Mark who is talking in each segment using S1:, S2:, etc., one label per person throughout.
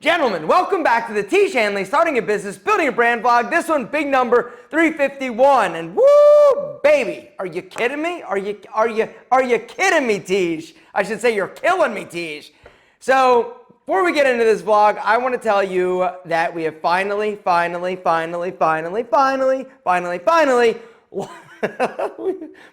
S1: Gentlemen, welcome back to the Tiege Hanley Starting a Business, Building a Brand vlog. This one, big number 351. And woo, baby, are you kidding me? Are you kidding me, Tiege? I should say you're killing me, Tiege. So before we get into this vlog, I want to tell you that we have finally,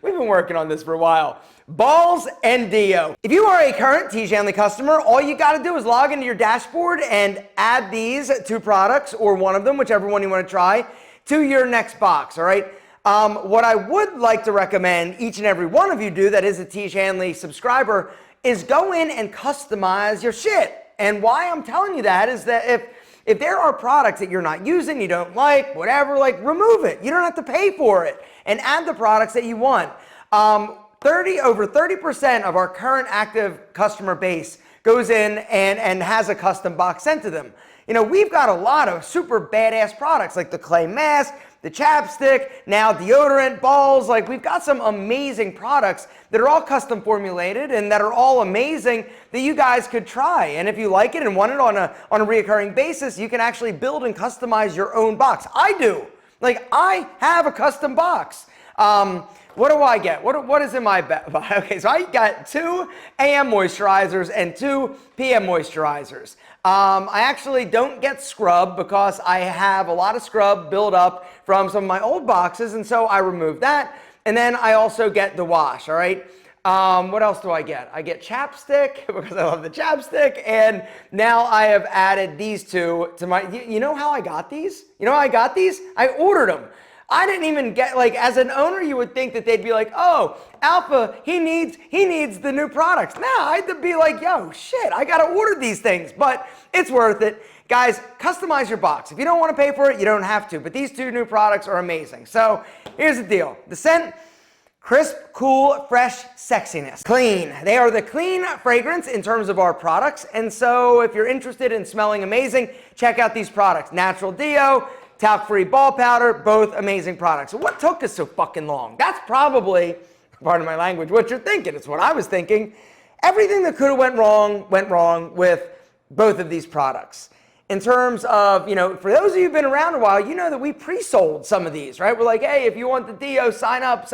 S1: we've been working on this for a while. Balls and DEO. If you are a current Tiege Hanley customer, all you got to do is log into your dashboard and add these two products, or one of them, whichever one you want to try, to your next box, all right? What I would like to recommend each and every one of you do that is a Tiege Hanley subscriber is go in and customize your shit. And why I'm telling you that is that if there are products that you're not using, you don't like, whatever, like remove it. You don't have to pay for it, and add the products that you want. Over 30% of our current active customer base goes in and has a custom box sent to them. You know, we've got a lot of super badass products like the clay mask, the chapstick, now deodorant, balls. Like, we've got some amazing products that are all custom formulated and that are all amazing that you guys could try. And if you like it and want it on a reoccurring basis, you can actually build and customize your own box. I do. Like, I have a custom box. What do I get? What is in my bag? Okay, so I got 2 AM moisturizers and 2 PM moisturizers. I actually don't get scrub because I have a lot of scrub built up from some of my old boxes, and so I removed that. And then I also get the wash, all right? What else do I get? I get chapstick because I love the chapstick, and now I have added these two to my, you know how I got these? You know how I got these? I ordered them. I didn't even get, like, as an owner, you would think that they'd be like, oh, Alpha, he needs the new products. Nah, I had to be like, yo, shit, I got to order these things, but it's worth it. Guys, customize your box. If you don't want to pay for it, you don't have to, but these 2 new products are amazing. So here's the deal. The scent, crisp, cool, fresh sexiness. Clean. They are the clean fragrance in terms of our products, and so if you're interested in smelling amazing, check out these products. Natural DEO, talc-free ball powder, both amazing products. So what took us so fucking long? That's probably, pardon my language, what you're thinking. It's what I was thinking. Everything that could have went wrong with both of these products. In terms of, you know, for those of you who've been around a while, you know that we pre-sold some of these, right? We're like, hey, if you want the DEO, sign up,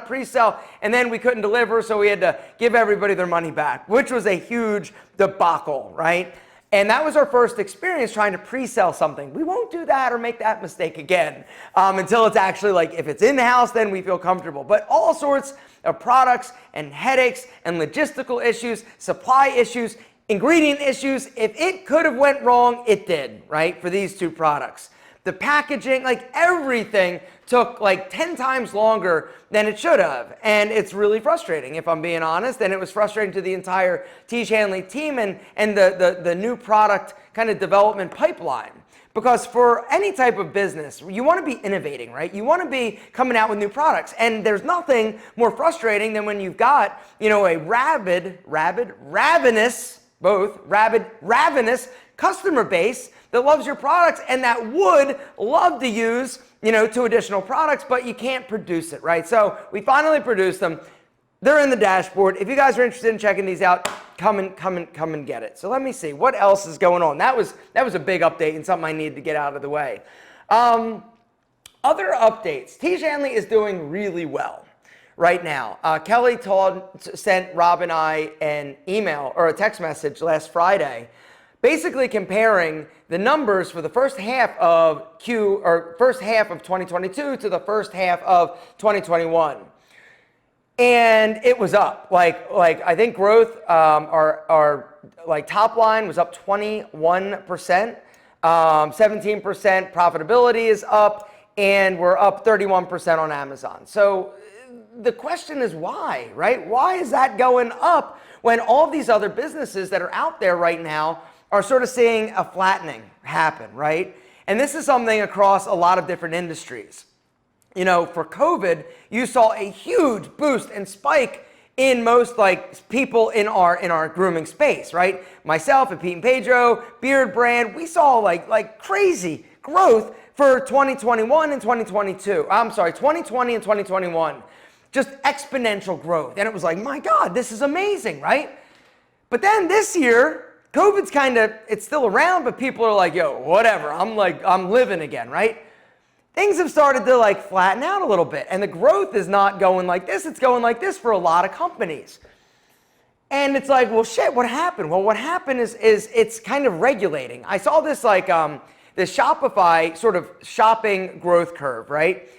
S1: pre-sell. And then we couldn't deliver, so we had to give everybody their money back, which was a huge debacle, right? And that was our first experience trying to pre-sell something. We won't do that or make that mistake again until it's actually, like, if it's in the house, then we feel comfortable. But all sorts of products and headaches and logistical issues, supply issues, ingredient issues. If it could have went wrong, it did, right? For these 2 products. The packaging, like everything, took like 10 times longer than it should have. And it's really frustrating, if I'm being honest. And it was frustrating to the entire Tiege Hanley team and the new product kind of development pipeline. Because for any type of business, you want to be innovating, right? You want to be coming out with new products. And there's nothing more frustrating than when you've got, you know, a ravenous customer base that loves your products and that would love to use, you know, 2 additional products, but you can't produce it, right? So we finally produced them. They're in the dashboard. If you guys are interested in checking these out, come and get it. So let me see what else is going on. That was a big update and something I needed to get out of the way. Other updates. Tiege Hanley is doing really well right now. Kelly sent Rob and I an email or a text message last Friday, basically comparing the numbers for the first half of 2022 to the first half of 2021. And it was up. Like I think growth, our like top line was up 21%, 17% profitability is up, and we're up 31% on Amazon. So the question is why, right? Why is that going up when all of these other businesses that are out there right now are sort of seeing a flattening happen, right? And this is something across a lot of different industries. You know, for COVID, you saw a huge boost and spike in most, like, people in our grooming space, right? Myself and Pete and Pedro, Beard Brand, we saw like crazy growth for 2021 and 2022. I'm sorry, 2020 and 2021. Just exponential growth. And it was like, my God, this is amazing, right? But then this year, COVID's it's still around, but people are like, yo, whatever, I'm living again, right? Things have started to like flatten out a little bit, and the growth is not going like this, it's going like this for a lot of companies. And it's like, well, shit, what happened? Well, what happened is it's kind of regulating. I saw this this Shopify sort of shopping growth curve, right?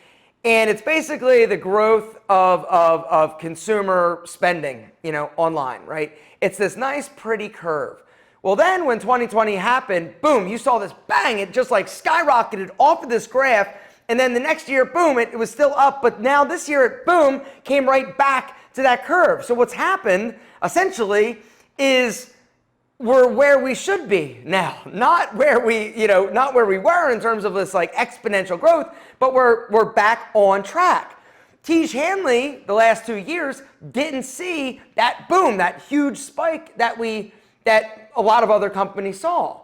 S1: And it's basically the growth of consumer spending, online, right? It's this nice, pretty curve. Well, then when 2020 happened, boom, you saw this bang, it just like skyrocketed off of this graph. And then the next year, boom, it was still up. But now this year, it, boom, came right back to that curve. So what's happened, essentially, is we're where we should be now, not where we were in terms of this like exponential growth, but we're back on track. Tiege Hanley, the last 2 years, didn't see that boom, that huge spike that a lot of other companies saw.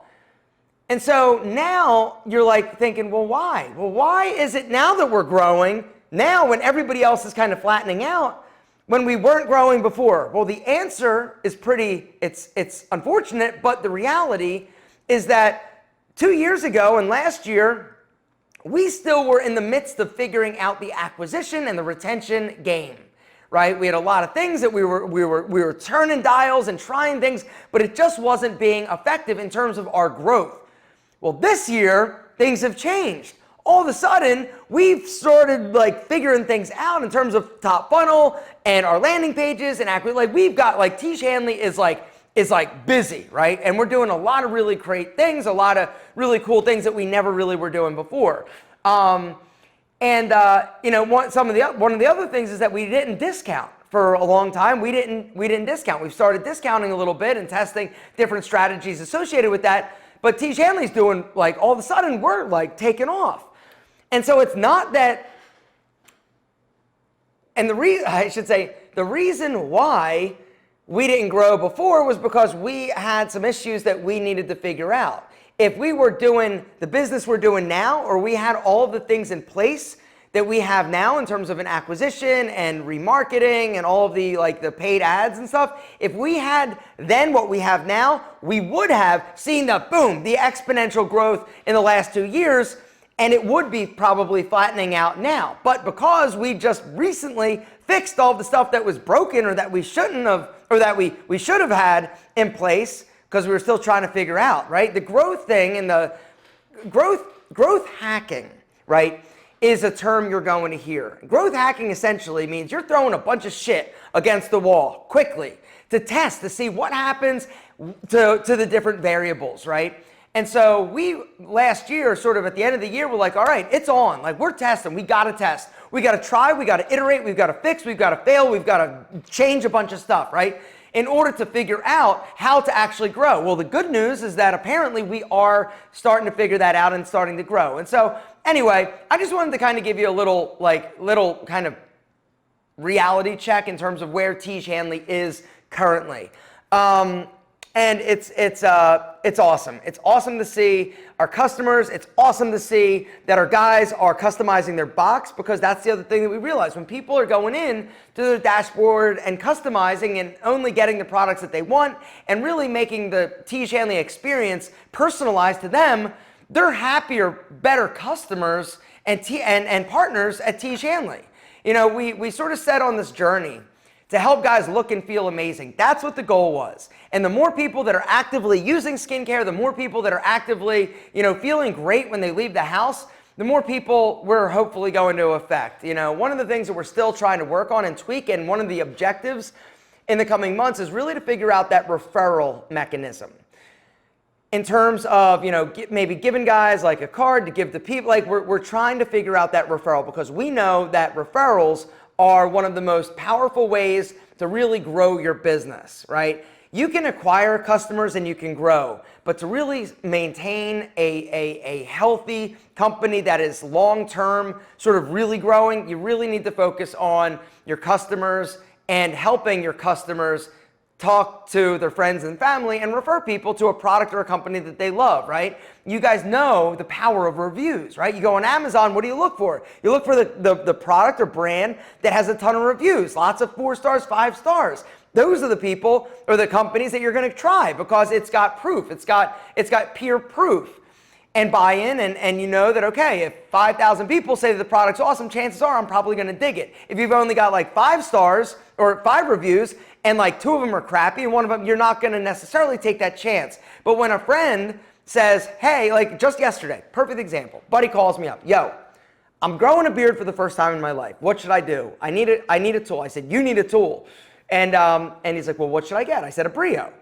S1: And so now you're like thinking, well, why? Well, why is it now that we're growing, now when everybody else is kind of flattening out, when we weren't growing before? Well, the answer is it's unfortunate, but the reality is that 2 years ago and last year, we still were in the midst of figuring out the acquisition and the retention game, right? We had a lot of things that we were turning dials and trying things, but it just wasn't being effective in terms of our growth. Well, this year, things have changed. All of a sudden, we've started like figuring things out in terms of top funnel and our landing pages and we've got like Tiege Hanley is like busy, right? And we're doing a lot of really great things, a lot of really cool things that we never really were doing before. One of the other things is that we didn't discount for a long time. We didn't discount. We've started discounting a little bit and testing different strategies associated with that. But Tiege Hanley's doing like all of a sudden we're like taking off. And so it's not that, and the reason why we didn't grow before was because we had some issues that we needed to figure out. If we were doing the business we're doing now, or we had all of the things in place that we have now in terms of an acquisition and remarketing and all of the the paid ads and stuff, if we had then what we have now, we would have seen the boom, the exponential growth in the last 2 years, and it would be probably flattening out now. But because we just recently fixed all the stuff that was broken or that we shouldn't have, or that we should have had in place because we were still trying to figure out, right? The growth thing and the growth hacking, right, is a term you're going to hear. Growth hacking essentially means you're throwing a bunch of shit against the wall quickly to test, to see what happens to the different variables, right? And so we, last year, sort of at the end of the year, we're like, all right, it's on. Like, we're testing. We got to test. We got to try. We got to iterate. We've got to fix. We've got to fail. We've got to change a bunch of stuff, right? In order to figure out how to actually grow. Well, the good news is that apparently we are starting to figure that out and starting to grow. And so anyway, I just wanted to kind of give you a little kind of reality check in terms of where Tiege Hanley is currently. And it's awesome. It's awesome to see our customers. It's awesome to see that our guys are customizing their box, because that's the other thing that we realize. When people are going in to their dashboard and customizing and only getting the products that they want and really making the Tiege Hanley experience personalized to them, they're happier, better customers and partners at Tiege Hanley. You know, we sort of set on this journey to help guys look and feel amazing. That's what the goal was. And the more people that are actively using skincare, the more people that are actively, feeling great when they leave the house, the more people we're hopefully going to affect. One of the things that we're still trying to work on and tweak, and one of the objectives in the coming months, is really to figure out that referral mechanism. In terms of, maybe giving guys like a card to give to people, we're trying to figure out that referral, because we know that referrals are one of the most powerful ways to really grow your business, right? You can acquire customers and you can grow, but to really maintain a healthy company that is long-term, sort of really growing, you really need to focus on your customers and helping your customers talk to their friends and family and refer people to a product or a company that they love, right? You guys know the power of reviews, right? You go on Amazon, what do you look for? You look for the product or brand that has a ton of reviews, lots of 4 stars, 5 stars. Those are the people or the companies that you're going to try because it's got proof. It's got peer proof and buy-in, and you know that, okay, if 5,000 people say that the product's awesome, chances are I'm probably going to dig it. If you've only got like 5 stars or 5 reviews and like 2 of them are crappy and 1 of them, you're not going to necessarily take that chance. But when a friend says, hey, like just yesterday, perfect example, buddy calls me up, yo, I'm growing a beard for the first time in my life. What should I do? I need a tool. I said, you need a tool. And he's like, well, what should I get? I said, a Brio.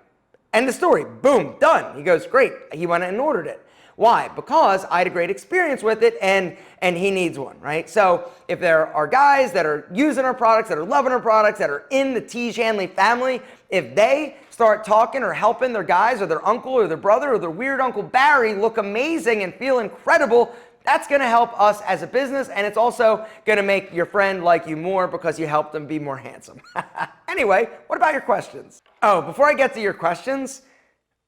S1: End of story. Boom, done. He goes, great. He went and ordered it. Why? Because I had a great experience with it, and he needs one, right? So if there are guys that are using our products, that are loving our products, that are in the Tiege Hanley family, if they start talking or helping their guys or their uncle or their brother or their weird Uncle Barry look amazing and feel incredible, that's going to help us as a business, and it's also going to make your friend like you more because you helped them be more handsome. Anyway, what about your questions? Oh, before I get to your questions,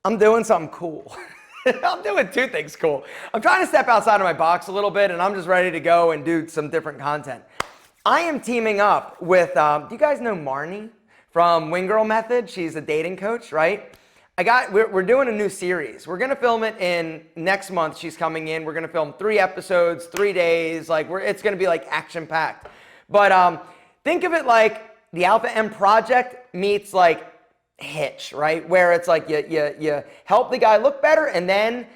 S1: I'm doing something cool. I'm doing 2 things cool. I'm trying to step outside of my box a little bit, and I'm just ready to go and do some different content. I am teaming up with, do you guys know Marnie from Wing Girl Method? She's a dating coach, right? We're doing a new series. We're going to film it in next month. She's coming in. We're going to film 3 episodes, 3 days. Like it's going to be like action packed. But think of it like the Alpha M Project meets like Hitch, right? Where it's like you help the guy look better, and then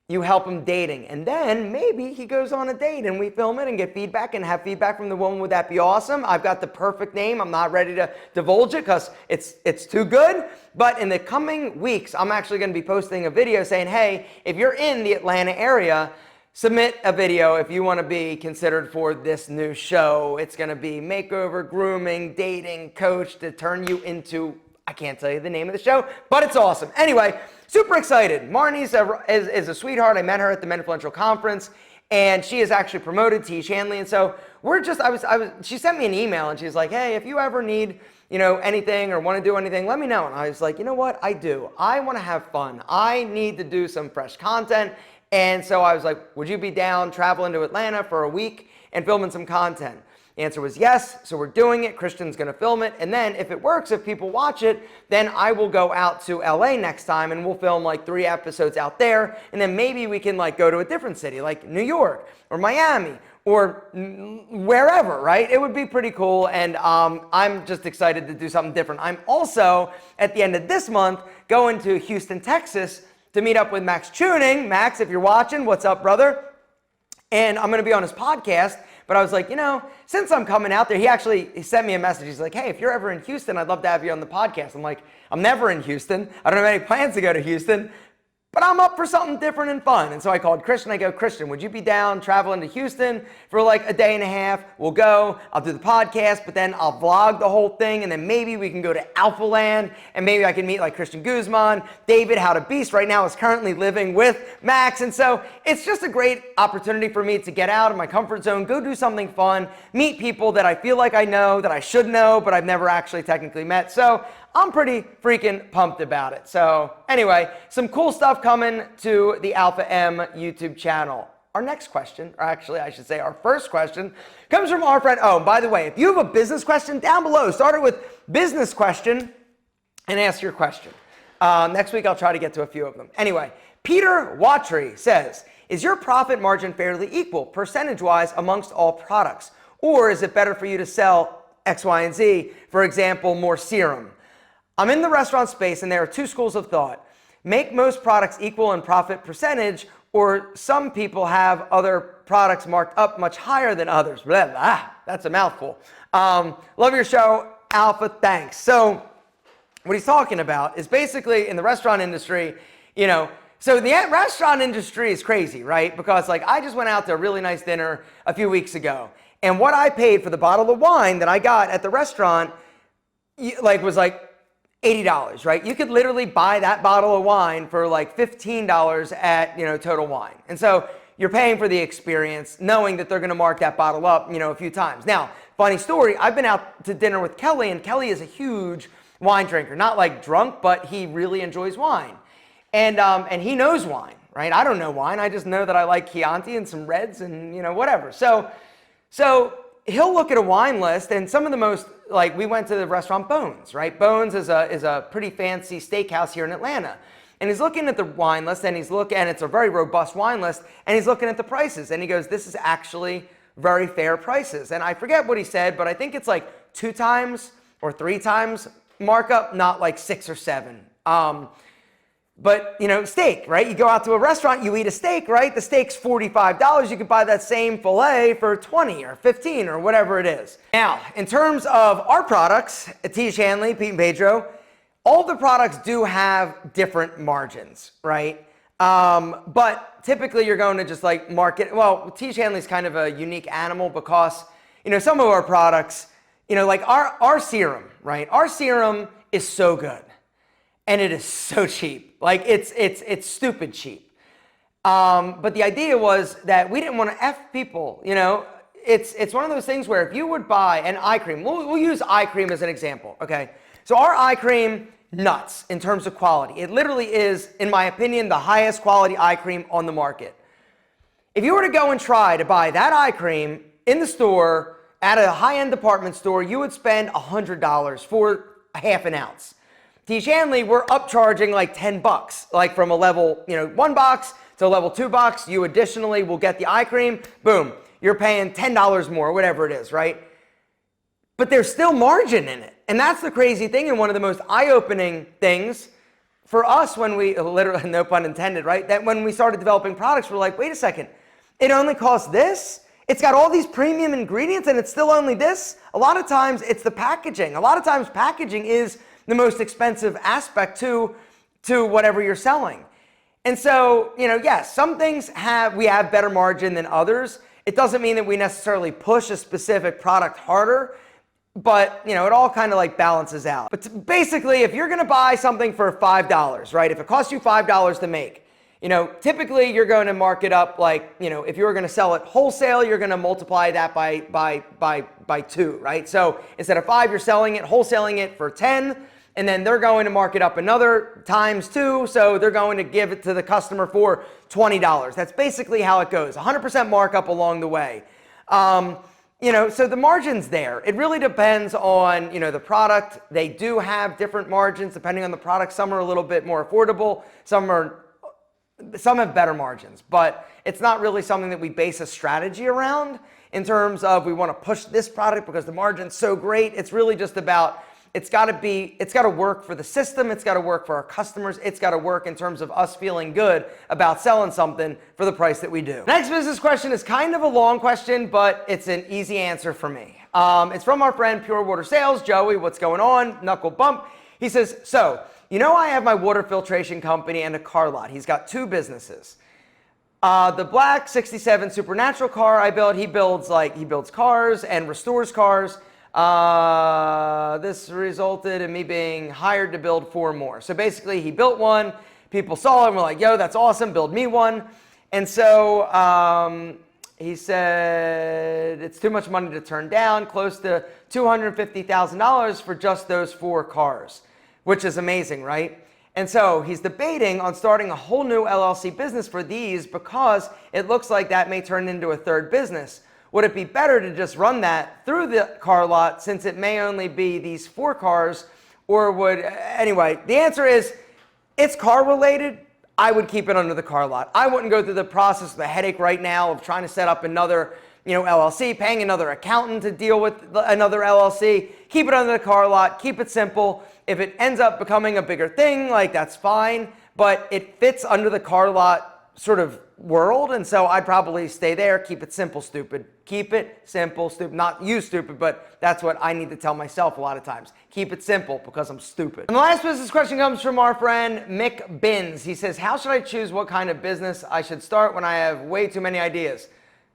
S1: you help him dating, and then maybe he goes on a date and we film it and get feedback and have feedback from the woman. Would that be awesome? I've got the perfect name. I'm not ready to divulge it because it's too good. But in the coming weeks, I'm actually going to be posting a video saying, hey, if you're in the Atlanta area, submit a video if you want to be considered for this new show. It's going to be makeover, grooming, dating, coach to turn you into, I can't tell you the name of the show, but it's awesome. Anyway, super excited. Marnie is a sweetheart. I met her at the Men Influential Conference, and she is actually promoted Tiege Hanley. And so she sent me an email, and she's like, hey, if you ever need, anything or want to do anything, let me know. And I was like, you know what? I do. I want to have fun. I need to do some fresh content. And so I was like, would you be down traveling to Atlanta for a week and filming some content? The answer was yes, so we're doing it. Christian's going to film it, and then if it works, if people watch it, then I will go out to LA next time, and we'll film like 3 episodes out there, and then maybe we can like go to a different city, like New York or Miami or wherever, right? It would be pretty cool, and I'm just excited to do something different. I'm also, at the end of this month, going to Houston, Texas to meet up with Max Tuning. Max, if you're watching, what's up, brother? And I'm going to be on his podcast. But I was like, since I'm coming out there, he sent me a message. He's like, hey, if you're ever in Houston, I'd love to have you on the podcast. I'm like, I'm never in Houston. I don't have any plans to go to Houston, but I'm up for something different and fun. And so I called Christian. I go, Christian, would you be down traveling to Houston for like a day and a half? We'll go. I'll do the podcast, but then I'll vlog the whole thing. And then maybe we can go to Alpha Land, and maybe I can meet like Christian Guzman. David, How to Beast right now is currently living with Max. And so it's just a great opportunity for me to get out of my comfort zone, go do something fun, meet people that I feel like I know, that I should know, but I've never actually technically met. So I'm pretty freaking pumped about it. So anyway, some cool stuff coming to the Alpha M YouTube channel. Our next question, or actually I should say our first question, comes from our friend. Oh, by the way, if you have a business question, down below, start it with business question and ask your question. Next week I'll try to get to a few of them. Anyway, Peter Watry says, is your profit margin fairly equal percentage-wise amongst all products? Or is it better for you to sell X, Y, and Z, for example, more serum? I'm in the restaurant space, and there are 2 schools of thought. Make most products equal in profit percentage, or some people have other products marked up much higher than others. Blah, blah. That's a mouthful. Love your show, Alpha, thanks. So what he's talking about is basically in the restaurant industry, so the restaurant industry is crazy, right? Because like I just went out to a really nice dinner a few weeks ago, and what I paid for the bottle of wine that I got at the restaurant was like $80, right? You could literally buy that bottle of wine for like $15 at, Total Wine. And so you're paying for the experience, knowing that they're going to mark that bottle up, a few times. Now, funny story, I've been out to dinner with Kelly, and Kelly is a huge wine drinker. Not like drunk, but he really enjoys wine. And he knows wine, right? I don't know wine. I just know that I like Chianti and some reds and, whatever. So he'll look at a wine list, and some of the most, like, we went to the restaurant Bones, right? Bones is a pretty fancy steakhouse here in Atlanta. And he's looking at the wine list, and it's a very robust wine list, and he's looking at the prices, and he goes, this is actually very fair prices. And I forget what he said, but I think it's like 2 times or 3 times markup, not like 6 or 7. But, you know, steak, right? You go out to a restaurant, you eat a steak, right? The steak's $45. You could buy that same filet for 20 or 15 or whatever it is. Now, in terms of our products at Tiege Hanley, Pete and Pedro, all the products do have different margins, right? But typically you're going to just like market, well, Tiege Hanley's kind of a unique animal because, you know, some of our products, you know, like our serum, right? Our serum is so good. And it is so cheap. Like it's stupid cheap. But the idea was that we didn't want to F people, you know. It's one of those things where if you would buy an eye cream, we'll use eye cream as an example, okay? So our eye cream, nuts in terms of quality. It literally is, in my opinion, the highest quality eye cream on the market. If you were to go and try to buy that eye cream in the store at a high-end department store, you would spend $100 for a half an ounce. Tiege Hanley, we're upcharging like $10, like from a level, you know, 1 box to a level 2 box. You additionally will get the eye cream. Boom, you're paying $10 more, whatever it is, right? But there's still margin in it. And that's the crazy thing, and one of the most eye-opening things for us when we, literally, no pun intended, right? That when we started developing products, we're like, wait a second, it only costs this? It's got all these premium ingredients and it's still only this? A lot of times it's the packaging. A lot of times packaging is the most expensive aspect to whatever you're selling. And so, you know, yes, some things we have better margin than others. It doesn't mean that we necessarily push a specific product harder, but, you know, it all kind of like balances out. But basically, if you're going to buy something for $5, right, if it costs you $5 to make, you know, typically you're going to mark it up like, you know, if you were going to sell it wholesale, you're going to multiply that by 2, right? So instead of 5, you're selling it, wholesaling it for 10, and then they're going to mark it up another times 2, so they're going to give it to the customer for $20. That's basically how it goes, 100% markup along the way. You know, so the margin's there. It really depends on, you know, the product. They do have different margins depending on the product. Some are a little bit more affordable. Some have better margins, but it's not really something that we base a strategy around in terms of we want to push this product because the margin's so great. It's really just about it's got to work for the system. It's got to work for our customers. It's got to work in terms of us feeling good about selling something for the price that we do. Next business question is kind of a long question, but it's an easy answer for me. It's from our friend Pure Water Sales. Joey, what's going on? Knuckle bump. He says, so, you know, I have my water filtration company and a car lot. He's got 2 businesses. The black 67 Supernatural car I built, he builds cars and restores cars. This resulted in me being hired to build 4 more. So basically he built one, people saw it and were like, yo, that's awesome, build me one. And so he said it's too much money to turn down, close to $250,000 for just those 4 cars, which is amazing, right? And so he's debating on starting a whole new LLC business for these because it looks like that may turn into a 3rd business. Would it be better to just run that through the car lot since it may only be these 4 cars, or anyway, the answer is it's car related. I would keep it under the car lot. I wouldn't go through the process, the headache right now of trying to set up another, you know, LLC, paying another accountant to deal with another LLC. Keep it under the car lot, keep it simple. If it ends up becoming a bigger thing, like that's fine, but it fits under the car lot sort of world, and so I'd probably stay there. Keep it simple, stupid. Keep it simple, stupid. Not you, stupid, but that's what I need to tell myself a lot of times. Keep it simple because I'm stupid. And the last business question comes from our friend Mick Binns. He says, how should I choose what kind of business I should start when I have way too many ideas?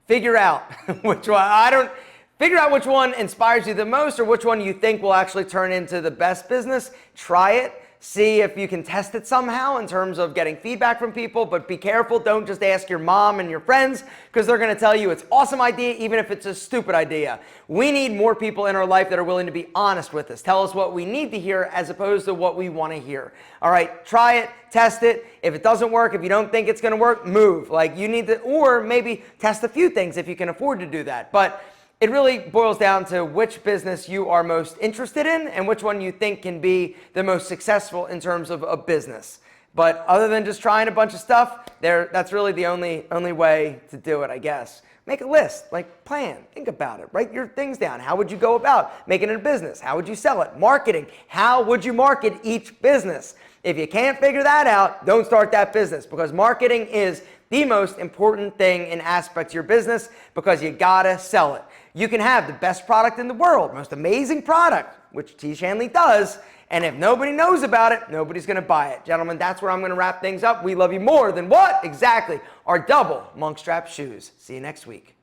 S1: Figure out which one. Figure out which one inspires you the most or which one you think will actually turn into the best business. Try it. See if you can test it somehow in terms of getting feedback from people, but be careful. Don't just ask your mom and your friends because they're going to tell you it's an awesome idea even if it's a stupid idea. We need more people in our life that are willing to be honest with us. Tell us what we need to hear as opposed to what we want to hear. All right, try it, test it. If it doesn't work, if you don't think it's going to work, move. Like you need to, or maybe test a few things if you can afford to do that. But it really boils down to which business you are most interested in and which one you think can be the most successful in terms of a business. But other than just trying a bunch of stuff, that's really the only way to do it, I guess. Make a list, like plan, think about it, write your things down. How would you go about making it a business? How would you sell it? Marketing, how would you market each business? If you can't figure that out, don't start that business, because marketing is the most important thing in aspects of your business, because you gotta sell it. You can have the best product in the world, most amazing product, which Tiege Hanley does, and if nobody knows about it, nobody's gonna buy it. Gentlemen, that's where I'm gonna wrap things up. We love you more than what? Exactly. Our double monk strap shoes. See you next week.